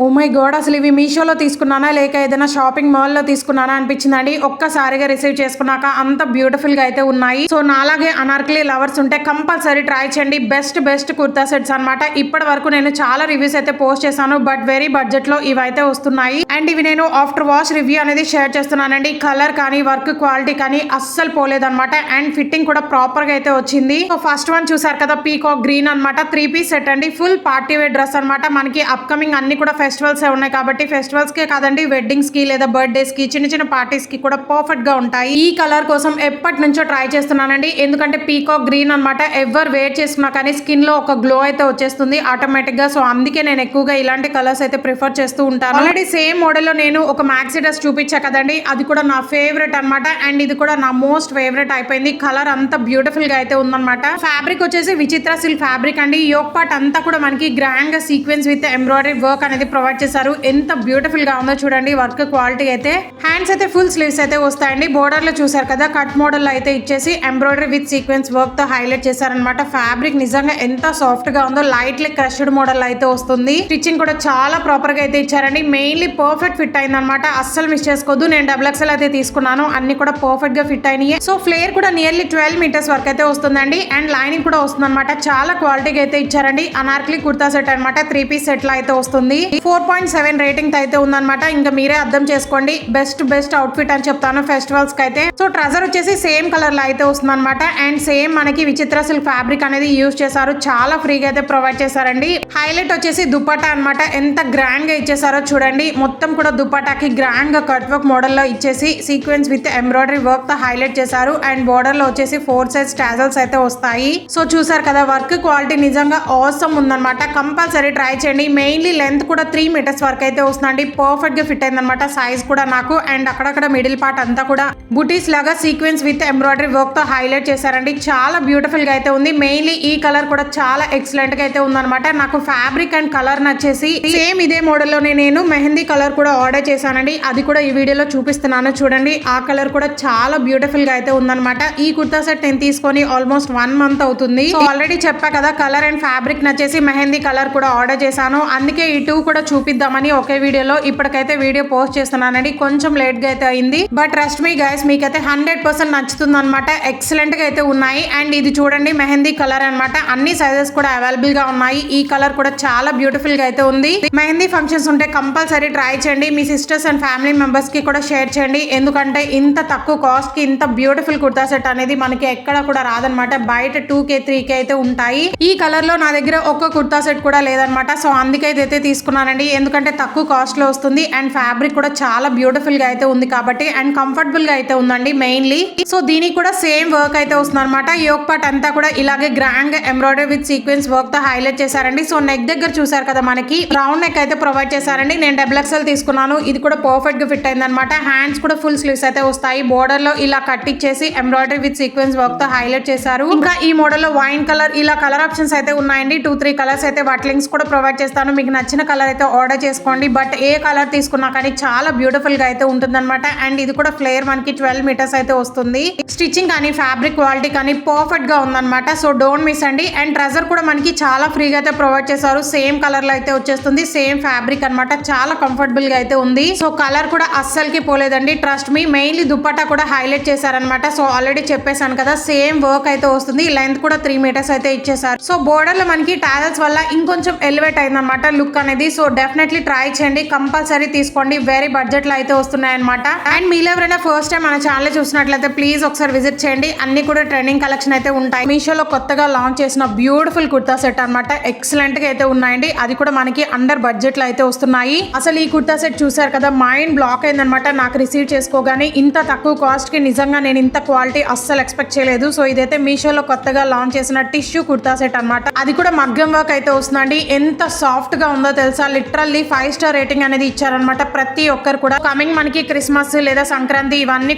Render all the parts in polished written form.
Oh my God! అసలు ఇవి మీషోలో తీసుకున్నానా లేక ఏదైనా షాపింగ్ మాల్‌లో తీసుకున్నానా అనిపించిందండి. ఒక్కసారిగా రిసీవ్ చేసుకున్నాక అంత బ్యూటిఫుల్‌గా అయితే ఉన్నాయి. సో నాలాగే అనార్కలి లవర్స్ ఉంటే కంపల్సరీ ట్రై చేయండి. బెస్ట్ కుర్తా సెట్స్ అన్నమాట. ఇప్పటి వరకు నేను చాలా రివ్యూస్ అయితే పోస్ట్ చేశాను. బట్ వెరీ బడ్జెట్‌లో ఇవైతే వస్తున్నాయి. అండ్ ఇవి నేను ఆఫ్టర్ వాష్ రివ్యూ అనేది షేర్ చేస్తున్నానండి. కలర్ కానీ వర్క్ క్వాలిటీ కానీ అస్సలు పోలేదన్నమాట. అండ్ ఫిట్టింగ్ కూడా ప్రాపర్‌గా అయితే వచ్చింది. సో ఫస్ట్ వన్ చూసారు కదా, పీకాక్ గ్రీన్ అన్నమాట. 3 పీస్ సెట్ అండి. ఫుల్ పార్టీ వేర్ డ్రెస్ అన్నమాట. మనకి అప్కమింగ్ అన్ని కూడా ఫెస్టివల్స్ ఉన్నాయి కాబట్టి ఫెస్టివల్స్ కే కాదండి, వెడ్డింగ్స్ కి లేదా బర్త్డేస్ కి చిన్న పార్టీస్ కి కూడా పర్ఫెక్ట్ గా ఉంటాయి. ఈ కలర్ కోసం ఎప్పటి నుంచో ట్రై చేస్తున్నానండి. ఎందుకంటే పీకాక్ గ్రీన్ అన్నమాట. ఎవరు వేర్ చేసుకున్నా కానీ స్కిన్ లో ఒక గ్లో అయితే వచ్చేస్తుంది ఆటోమేటిక్ గా. సో అందుకే నేను ఎక్కువగా ఇలాంటి కలర్స్ అయితే ప్రిఫర్ చేస్తూ ఉంటాను. ఆల్రెడీ సేమ్ మోడల్ లో నేను ఒక మ్యాక్సీ డ్రెస్ చూపించా కదండి, అది కూడా నా ఫేవరెట్ అన్నమాట. అండ్ ఇది కూడా నా మోస్ట్ ఫేవరెట్ అయిపోయింది. కలర్ అంత బ్యూటిఫుల్ గా అయితే ఉందన్నమాట. ఫ్యాబ్రిక్ వచ్చేసి విచిత్ర సిల్క్ ఫ్యాబ్రిక్ అండి. యోక్ పార్ట్ అంతా కూడా మనకి గ్రాండ్ గా సీక్వెన్స్ విత్ ఎంబ్రాయిడరీ వర్క్ అనేది ప్రొవైడ్ చేశారు. ఎంత బ్యూటిఫుల్ గా ఉందో చూడండి. వర్క్ క్వాలిటీ అయితే. హ్యాండ్స్ అయితే ఫుల్ స్లీవ్స్ అయితే వస్తాయండి. బోర్డర్ లో చూసారు కదా, కట్ మోడల్ లో అయితే ఇచ్చేసి ఎంబ్రాయిడరీ విత్ సీక్వెన్స్ వర్క్ తో హైలైట్ చేశారనమాట. ఫ్యాబ్రిక్ నిజంగా ఎంత సాఫ్ట్ గా ఉందో. లైట్లీ క్రష్డ్ మోడల్ అయితే వస్తుంది. స్టిచ్చింగ్ కూడా చాలా ప్రాపర్ గా అయితే ఇచ్చారండి. మెయిన్లీ పర్ఫెక్ట్ ఫిట్ అయిందనమాట. అస్సలు మిస్ చేసుకోవద్దు. నేను XXL అయితే తీసుకున్నాను. అన్ని కూడా పర్ఫెక్ట్ గా ఫిట్ అయినాయి. సో ఫ్లేర్ కూడా నియర్లీ 12 మీటర్స్ వరకు అయితే వస్తుందండి. అండ్ లైనింగ్ కూడా వస్తుంది అనమాట. చాలా క్వాలిటీగా అయితే ఇచ్చారండి. అనార్కలి కుర్తా సెట్ అనమాట. 3 పీస్ సెట్ లో అయితే వస్తుంది. 4.7 రేటింగ్ అయితే ఉందన్నమాట. ఇంకా మీరే అర్థం చేసుకోండి. బెస్ట్ అవుట్ఫిట్ అని చెప్తాను ఫెస్టివల్స్ కి అయితే. సో ట్రజర్ వచ్చేసి సేమ్ కలర్ లో అయితే వస్తుంది అనమాట. అండ్ సేమ్ మనకి విచిత్ర సిల్క్ ఫ్యాబ్రిక్ అనేది యూజ్ చేశారు. చాలా ఫ్రీగా అయితే ప్రొవైడ్ చేశారండి. హైలైట్ వచ్చేసి దుపట్టా అనమాట. ఎంత గ్రాండ్ గా ఇచ్చేసారో చూడండి. మొత్తం కూడా దుపట్టాకి గ్రాండ్ గా కట్ వర్క్ మోడల్ లో ఇచ్చేసి సీక్వెన్స్ విత్ ఎంబ్రాయిడరీ వర్క్ తో హైలైట్ చేశారు. అండ్ బోర్డర్ లో వచ్చేసి 4 సైజ్ టాజల్స్ అయితే వస్తాయి. సో చూసారు కదా, వర్క్ క్వాలిటీ నిజంగా ఆసమ్ ఉందన్నమాట. కంపల్సరీ ట్రై చేయండి. మెయిన్లీ లెంత్ కూడా 3 మీటర్స్ వరకు అయితే వస్తుందండి. పర్ఫెక్ట్ గా ఫిట్ అయిందనమాట. సైజ్ కూడా నాకు. అండ్ అక్కడక్కడ మిడిల్ పార్ట్ అంతా కూడా బుటీస్ లాగా సీక్వెన్స్ విత్ ఎంబ్రాయిడరీ వర్క్ తో హైలైట్ చేశారండి. చాలా బ్యూటిఫుల్ గా అయితే ఉంది. మెయిన్లీ ఈ కలర్ కూడా చాలా ఎక్సలెంట్ గా అయితే ఉందన్నమాట. నాకు ఫ్యాబ్రిక్ అండ్ కలర్ నచ్చేసి సేమ్ ఇదే మోడల్ లోనే నేను మెహందీ కలర్ కూడా ఆర్డర్ చేశానండి. అది కూడా ఈ వీడియోలో చూపిస్తున్నాను చూడండి. ఆ కలర్ కూడా చాలా బ్యూటిఫుల్ గా అయితే ఉందన్నమాట. ఈ కుర్తా సెట్ నేను తీసుకొని ఆల్మోస్ట్ 1 మంత్ అవుతుంది. సో ఆల్రెడీ చెప్పా కదా, కలర్ అండ్ ఫ్యాబ్రిక్ నచ్చేసి మెహందీ కలర్ కూడా ఆర్డర్ చేశాను. అందుకే ఈ 2 కూడా చూపిద్దామని ఒకే వీడియోలో ఇప్పటికైతే వీడియో పోస్ట్ చేస్తున్నానండి. కొంచెం లేట్ గా అయితే అయింది. బట్ ట్రస్ట్ మీ గైస్, మీకైతే 100% నచ్చుతుంది అనమాట. ఎక్సలెంట్ గా అయితే ఉన్నాయి. అండ్ ఇది చూడండి, మెహందీ కలర్ అనమాట. అన్ని సైజెస్ కూడా అవైలబుల్ గా ఉన్నాయి. ఈ కలర్ కూడా చాలా బ్యూటిఫుల్ గా అయితే ఉంది. మెహందీ ఫంక్షన్స్ ఉంటే కంపల్సరీ ట్రై చేయండి. మీ సిస్టర్స్ అండ్ ఫ్యామిలీ మెంబర్స్ కి కూడా షేర్ చేయండి. ఎందుకంటే ఇంత తక్కువ కాస్ట్ కి ఇంత బ్యూటిఫుల్ కుర్తా సెట్ అనేది మనకి ఎక్కడ కూడా రాదనమాట. బయట 2K 3K అయితే ఉంటాయి. ఈ కలర్ లో నా దగ్గర ఒక్క కుర్తా సెట్ కూడా లేదనమాట. సో అందుకే అయితే తీసుకున్నానండి. ఎందుకంటే తక్కువ కాస్ట్ లో వస్తుంది. అండ్ ఫ్యాబ్రిక్ కూడా చాలా బ్యూటిఫుల్ గా అయితే ఉంది కాబట్టి. అండ్ కంఫర్టబుల్ గా అయితే ఉందండి మెయిన్లీ. సో దీనికి కూడా సేమ్ వర్క్ అయితే వస్తుంది అనమాట. యోక్ పార్ట్ అంతా కూడా ఇలాగే గ్రాండ్ గా ఎంబ్రాయిడరీ విత్ సీక్వెన్స్ వర్క్ తో హైలైట్ చేశారండి. సో నెక్ దగ్గర చూసారు కదా, మనకి రౌండ్ నెక్ అయితే ప్రొవైడ్ చేశారండి. నేను XXL తీసుకున్నాను. ఇది కూడా పర్ఫెక్ట్ గా ఫిట్ అయింది అనమాట. హ్యాండ్స్ కూడా ఫుల్ స్లీవ్స్ అయితే వస్తాయి. బోర్డర్ లో ఇలా కట్ ఇచ్చేసి ఎంబ్రాయిడరీ విత్ సీక్వెన్స్ వర్క్ తో హైలైట్ చేశారు. ఇంకా ఈ మోడల్ లో వైన్ కలర్ ఇలా కలర్ ఆప్షన్స్ అయితే ఉన్నాయండి. 2-3 కలర్స్ అయితే వాటి లింక్స్ కూడా ప్రొవైడ్ చేస్తాను. మీకు నచ్చిన కలర్ అయితే ఆర్డర్ చేసుకోండి. బట్ ఏ కలర్ తీసుకున్నా కానీ చాలా బ్యూటిఫుల్ గా అయితే ఉంటుందన్నమాట. అండ్ ఇది కూడా ఫ్లేర్ మనకి 12 మీటర్స్ అయితే వస్తుంది. స్టిచ్చింగ్ కానీ ఫ్యాబ్రిక్ క్వాలిటీ కానీ పర్ఫెక్ట్ గా ఉందన్నమాట. సో డోంట్ మిస్ అండి. అండ్ ట్రజర్ కూడా మనకి చాలా ఫ్రీగా అయితే ప్రొవైడ్ చేశారు. సేమ్ కలర్ లో అయితే వచ్చేస్తుంది. సేమ్ ఫ్యాబ్రిక్ అనమాట. చాలా కంఫర్టబుల్ గా అయితే ఉంది. సో కలర్ కూడా అస్సలకి పోలేదండి. Trust me. మెయిన్లీ దుపట్టా కూడా హైలైట్ చేశారనమాట. సో ఆల్రెడీ చెప్పేశాను కదా, సేమ్ వర్క్ అయితే వస్తుంది. లెంత్ కూడా 3 మీటర్స్ అయితే ఇచ్చేసారు. సో బోర్డర్ లో మనకి టాజల్స్ వల్ల ఇంకొంచెం ఎలివేట్ అయిందనమాట లుక్ అనేది. సో డెఫినెట్లీ ట్రై చేయండి. కంపల్సరీ తీసుకోండి. వెరీ బడ్జెట్ లో అయితే వస్తున్నాయి అనమాట. అండ్ మీలో ఎవరైనా ఫస్ట్ టైం మన ఛానల్ చూసినట్లయితే ప్లీజ్ ఒకసారి విజిట్ చేయండి. అన్ని కూడా ట్రెండింగ్ కలెక్షన్ అయితే ఉంటాయి. మీషోలో కొత్తగా లాంచ్ చేసిన బ్యూటిఫుల్ కుర్తా సెట్ అనమాట. ఎక్సలెంట్ గా అయితే ఉన్నాయండి. అది కూడా మనకి అండర్ బడ్జెట్ లో అయితే వస్తున్నాయి. అసలు ఈ కుర్తా సెట్ చూసారు కదా, మైండ్ బ్లాక్ అయిందనమాట. నాకు రిసీవ్ చేసుకోగానే ఇంత తక్కువ కాస్ట్ కి నిజంగా నేను ఇంత క్వాలిటీ అస్సలు ఎక్స్పెక్ట్ చేయలేదు. సో ఇదైతే మీషోలో కొత్తగా లాంచ్ చేసిన టిష్యూ కుర్తా సెట్ అనమాట. అది కూడా మగ్గం వర్క్ అయితే వస్తుందండి. ఎంత సాఫ్ట్ గా ఉందో తెలుసా. లిటరల్లీ 5 స్టార్ రేటింగ్ అనేది ఇచ్చారనమాట. ప్రతి ఒక్కరు కూడా కమింగ్ మనకి క్రిస్మస్ లేదా సంక్రాంతి ఇవన్నీ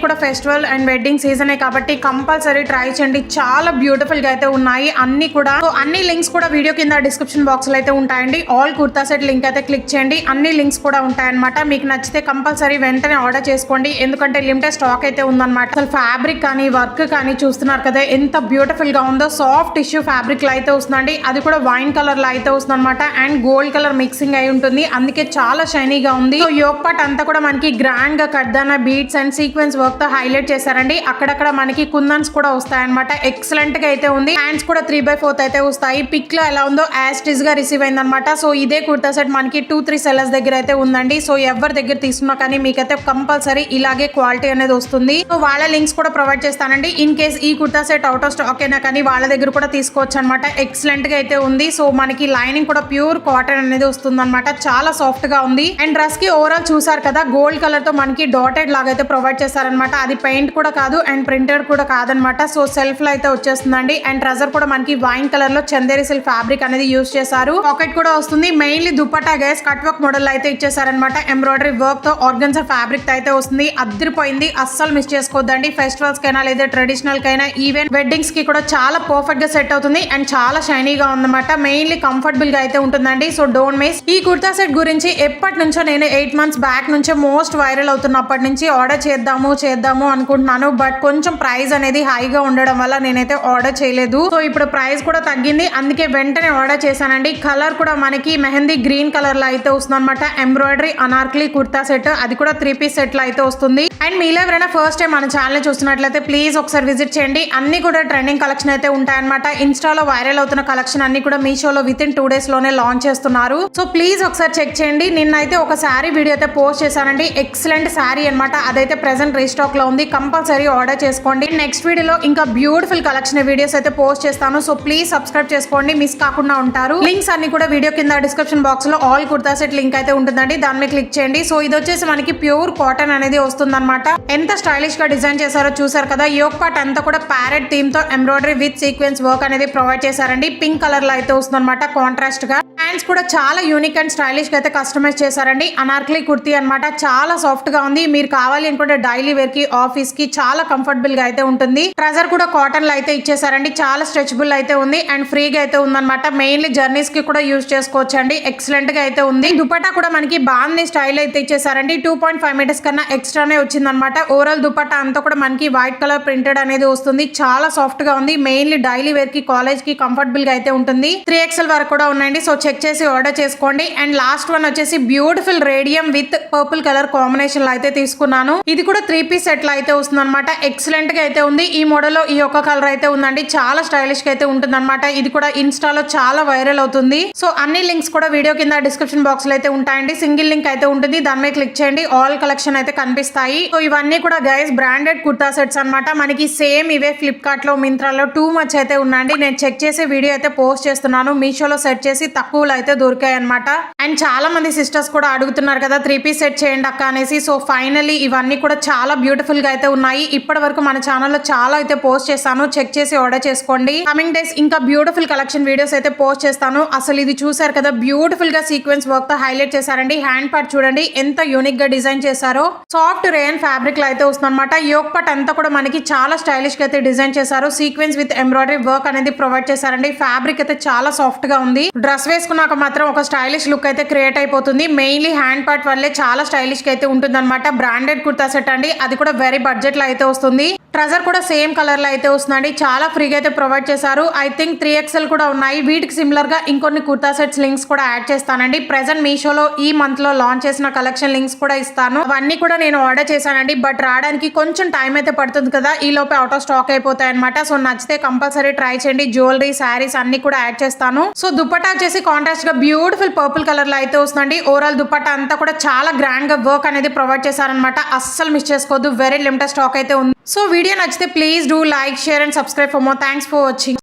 కూడా ఫెస్టివల్ అండ్ వెడ్డింగ్ సీజనే కాబట్టి కంపల్సరీ ట్రై చేయండి. చాలా బ్యూటిఫుల్ గా అయితే ఉన్నాయి అన్ని కూడా. సో అన్ని లింక్స్ కూడా వీడియో కింద డిస్క్రిప్షన్ బాక్స్ లో అయితే ఉంటాయండి. ఆల్ కుర్తా సెట్ లింక్ అయితే క్లిక్ చేయండి. అన్ని లింక్స్ కూడా ఉంటాయన్నమాట. మీకు నచ్చితే కంపల్సరీ వెంటనే ఆర్డర్ చేసుకోండి. ఎందుకంటే లిమిటెడ్ స్టాక్ అయితే ఉందన్నమాట. అసలు ఫ్యాబ్రిక్ కానీ వర్క్ కానీ చూస్తున్నారు కదా, ఎంత బ్యూటిఫుల్ గా ఉందో. సాఫ్ట్ టిష్యూ ఫ్యాబ్రిక్ లో అయితే వస్తుందండి. అది కూడా వైన్ కలర్ లో అయితే వస్తుంది అనమాట. అండ్ గోల్డ్ కలర్ మిక్సింగ్ అయి ఉంటుంది, అందుకే చాలా షైనీగా ఉంది. సో యోక్ పార్ట్ అంతా కూడా మనకి గ్రాండ్ గా కడ్దానా బీడ్స్ అండ్ సీక్వెన్స్ వర్క్ తో హైలైట్ చేశారండి. అక్కడక్కడ మనకి కుందన్స్ కూడా వస్తాయి అనమాట. ఎక్సలెంట్ గా అయితే ఉంది. హ్యాండ్స్ కూడా 3/4 అయితే వస్తాయి. పిక్ లో ఎలా ఉందో యాస్టిస్ గా రిసీవ్ అయిందనమాట. సో ఇదే కుర్తా సెట్ మనకి 2-3 సెల్లర్స్ దగ్గర అయితే ఉందండి. సో ఎవరి దగ్గర తీసుకున్నా కానీ మీకైతే కంపల్సరీ ఇలాగే క్వాలిటీ అనేది వస్తుంది. సో వాళ్ళ లింక్స్ కూడా ప్రొవైడ్ చేస్తానండి. ఇన్ కేస్ ఈ kurta set out of stock అయినా కానీ వాళ్ళ దగ్గర కూడా తీసుకోవచ్చు అనమాట. ఎక్సలెంట్ గా అయితే ఉంది. సో మనకి లైనింగ్ కూడా ప్యూర్ కాటన్ అనేది వస్తుంది అనమాట. చాలా సాఫ్ట్ గా ఉంది. అండ్ డ్రెస్ కి ఓవరాల్ చూసారు కదా, గోల్డ్ కలర్ తో మనకి డాటెడ్ లాగా అయితే ప్రొవైడ్ చేస్తారనమాట. అది పెయింట్ కూడా కాదు అండ్ ప్రింటెడ్ కూడా కాదనమాట. సో సెల్ఫ్ లో అయితే వచ్చేస్తుందండి. అండ్ ట్రజర్ కూడా మనకి వైన్ కలర్ లో చందేరి సిల్క్ ఫ్యాబ్రిక్ అనేది యూజ్ చేశారు. పాకెట్ కూడా వస్తుంది. Mainly dupatta guys cut work model అయితే ఇచ్చేసారనమాట. ఎంబ్రాయిడరీ వర్క్ తో ఆర్గన్జా ఫ్యాబ్రిక్ అయితే వస్తుంది. అద్దరిపోయింది. అస్సలు మిస్ చేసుకోవద్దండి. ఫెస్టివల్స్ కైనా లేదా ట్రెడిషనల్ కైనా ఈవెన్ వెడ్డింగ్స్ కి కూడా చాలా పర్ఫెక్ట్ గా సెట్ అవుతుంది. అండ్ చాలా షైనీగా ఉందన్నమాట. మెయిన్లీ కంఫర్టబుల్ గా అయితే ఉంటుందండి. So don't miss. ఈ కుర్తా సెట్ గురించి ఎప్పటి నుంచో నేను 8 months బ్యాక్ నుంచే మోస్ట్ వైరల్ అవుతున్నప్పటి నుంచి ఆర్డర్ చేద్దాము అనుకుంటున్నాను. బట్ కొంచెం ప్రైస్ అనేది హైగా ఉండడం వల్ల నేనైతే ఆర్డర్ చేయలేదు. సో ఇప్పుడు ప్రైస్ కూడా తగ్గింది, అందుకే వెంటనే ఆర్డర్ చేశానండి. కలర్ కూడా మనకి మెహందీ గ్రీన్ కలర్ లో అయితే వస్తుంది అనమాట. ఎంబ్రాయిడరీ అనార్కలి కుర్తా సెట్, అది కూడా 3 piece సెట్ లో అయితే వస్తుంది. అండ్ మీలో ఎవరైనా ఫస్ట్ టైం మన ఛానల్ చూస్తున్నట్లయితే ప్లీజ్ ఒకసారి విజిట్ చేయండి. అన్ని కూడా ట్రెండింగ్ కలెక్షన్ అయితే ఉంటాయన్నమాట. ఇన్స్టాలో వైరల్ అవుతున్న కలెక్షన్ అన్ని కూడా మీషోలో వితిన్ 2 days లోనే లాంచ్ చేస్తున్నారు. సో ప్లీజ్ ఒకసారి చెక్ చేయండి. నిన్నైతే ఒక శారీ వీడియో అయితే పోస్ట్ చేశానండి. ఎక్సలెంట్ శారీ అనమాట. అదైతే ప్రెసెంట్ రీస్టాక్ లో ఉంది. కంపల్సరీ ఆర్డర్ చేసుకోండి. నెక్స్ట్ వీడియోలో ఇంకా బ్యూటిఫుల్ కలెక్షన్ వీడియోస్ అయితే పోస్ట్ చేస్తాను. సో ప్లీజ్ సబ్స్క్రైబ్ చేసుకోండి, మిస్ కాకుండా ఉంటారు. లింక్స్ అన్ని కూడా వీడియో కింద డిస్క్రిప్షన్ బాక్స్ లో ఆల్ కుర్తా సెట్ లింక్ అయితే ఉంటుందండి. దాని మీద క్లిక్ చేయండి. సో ఇది వచ్చేసి మనకి ప్యూర్ కాటన్ అనేది వస్తుంది అనమాట. ఎంత స్టైలిష్ గా డిజైన్ చేశారో చూసారు కదా. యోక్ పార్ట్ అంతా కూడా ప్యారెట్ థీమ్ తో ఎంబ్రాయిడరీ విత్ సీక్వెన్స్ వర్క్ అనేది ప్రొవైడ్ చేశారండి. పింక్ కలర్ లో అయితే వస్తుంది అనమాట కాంట్రాస్ట్ గా. హ్యాండ్స్ కూడా చాలా యూనిక్ అండ్ స్టైలిష్ గా అయితే కస్టమైజ్ చేశారండి. అనార్కలి కుర్తీ అనమాట. చాలా సాఫ్ట్ గా ఉంది. మీరు కావాలి అనుకుంటే డైలీ వేర్ కి, ఆఫీస్ కి చాలా కంఫర్టబుల్ గా అయితే ఉంటుంది. ట్రజర్ కూడా కాటన్ లో అయితే ఇచ్చేసారండి. చాలా స్ట్రెచబుల్ అయితే ఉంది అండ్ ఫ్రీగా అయితే ఉందన్నమాట. మెయిన్లీ జర్నీస్ కి కూడా యూజ్ చేసుకోవచ్చు అండి. ఎక్సలెంట్ గా అయితే ఉంది. దుపట్టా కూడా మనకి బాగుంది స్టైల్ అయితే ఇచ్చేసారండి. 2.5 meters కన్నా ఎక్స్ట్రానే వచ్చిందనమాట. ఓవరాల్ దుపట్టా అంతా కూడా మనకి వైట్ కలర్ ప్రింటెడ్ అనేది వస్తుంది. చాలా సాఫ్ట్ గా ఉంది. మెయిన్లీ డైలీ వేర్ కి, కాలేజ్ కి కంఫర్టబుల్ గా అయితే ఉంటుంది. 3XL వరకు కూడా ఉన్నాయండి. సో చెక్ చేసి ఆర్డర్ చేసుకోండి. అండ్ లాస్ట్ వన్ వచ్చేసి beautiful radium with purple colour combination లో అయితే తీసుకున్నాను. ఇది కూడా 3 piece సెట్ లో అయితే వస్తుంది అనమాట. ఎక్సలెంట్ గా అయితే ఉంది. ఈ మోడల్ లో ఈ ఒక్క కలర్ అయితే ఉందండి. చాలా స్టైలిష్ గా అయితే ఉంటుంది అనమాట. ఇది కూడా ఇన్స్టాలో చాలా వైరల్ అవుతుంది. సో అన్ని లింక్స్ కూడా వీడియో కింద డిస్క్రిప్షన్ బాక్స్ లో అయితే ఉంటాయండి. సింగిల్ లింక్ అయితే ఉంటుంది. దాని మీద క్లిక్ చేయండి. ఆల్ కలెక్షన్ అయితే కనిపిస్తాయి. సో ఇవన్నీ కూడా గైస్ బ్రాండెడ్ కుర్తా సెట్స్ అనమాట. మనకి సేమ్ ఇవే ఫ్లిప్కార్ట్ లో, మింత్రాలో టూ మచ్ అయితే ఉన్నాయండి. నేను చెక్ చేసే వీడియో అయితే పోస్ట్ చేస్తున్నాను. మీషోలో సెట్ చేసి తక్కువలో అయితే దొరికాయి అనమాట. అండ్ చాలా మంది సిస్టర్స్ కూడా అడుగుతున్నారు కదా 3 piece సెట్ చేయండి అక్క అనేసి. సో ఫైనలీ ఇవన్నీ కూడా చాలా బ్యూటిఫుల్ గా అయితే ఉన్నాయి. ఇప్పటి వరకు మన ఛానల్లో చాలా అయితే పోస్ట్ చేస్తాను. చెక్ చేసి ఆర్డర్ చేసుకోండి. కమింగ్ డేస్ ఇంకా బ్యూటిఫుల్ కలెక్షన్ వీడియోస్ అయితే పోస్ట్ చేస్తాను. అసలు ఇది చూసారు కదా, బ్యూటిఫుల్ గా సీక్వెన్స్ వర్క్ తో హైలైట్ చేశారండి. హ్యాండ్ పార్ట్ చూడండి ఎంత యూనిక్ గా డిజైన్ చేశారో. సాఫ్ట్ రేయన్ ఫ్యాబ్రిక్ లో అయితే వస్తుంది అనమాట. యోక్ పార్ట్ అంతా కూడా మనకి చాలా స్టైలిష్ గా అయితే డిజైన్ చేశారు. సీక్వెన్స్ విత్ ఎంబ్రాయిడరీ వర్క్ అనేది ప్రొవైడ్ చేశారండి. ఫ్యాబ్రిక్ అయితే చాలా సాఫ్ట్ గా ఉంది. డ్రెస్ వేసుకున్నాక మాత్రం ఒక స్టైలిష్ లుక్ అయితే క్రియేట్ అయిపోతుంది. మెయిన్లీ హ్యాండ్ పార్ట్ వల్లే చాలా స్టైలిష్ గా అయితే ఉంటుంది అనమాట. బ్రాండెడ్ కుర్తా సెట్ అండి. అది కూడా వెరీ బడ్జెట్ లో అయితే వస్తుంది. ట్రజర్ కూడా సేమ్ కలర్ లో అయితే వస్తుందండి. చాలా ఫ్రీగా అయితే ప్రొవైడ్ చేశారు. ఐ థింక్ 3XL కూడా ఉన్నాయి. వీటికి సిమిలర్ గా ఇంకొన్ని కుర్తా సెట్స్ లింక్స్ కూడా యాడ్ చేస్తానండి. ప్రెసెంట్ మీషోలో ఈ మంత్ లో లాంచ్ చేసిన కలెక్షన్ లింక్స్ కూడా ఇస్తాను. అవన్నీ కూడా నేను ఆర్డర్ చేశానండి. బట్ రావడానికి కొంచెం టైం అయితే పడుతుంది కదా. ఈ లోపే అవుట్ ఆఫ్ స్టాక్ అయిపోతాయి అనమాట. సో నచ్చితే కంపల్సరీ ట్రై చేయండి. జ్యువెలరీ, శారీస్ అన్ని కూడా యాడ్ చేస్తాను. సో దుపట్టా వచ్చేసి కాంట్రాస్ట్ గా బ్యూటిఫుల్ పర్పుల్ కలర్ లో అయితే వస్తుందండి. ఓవరాల్ దుపట్టా అంతా కూడా చాలా గ్రాండ్ గా వర్క్ అనేది ప్రొవైడ్ చేశారనమాట. అస్సలు మిస్ చేసుకోవద్దు. వెరీ లిమిటెడ్ స్టాక్ అయితే ఉంది. సో వీడియో నచ్చితే please do like, share and subscribe for more. Thanks for watching.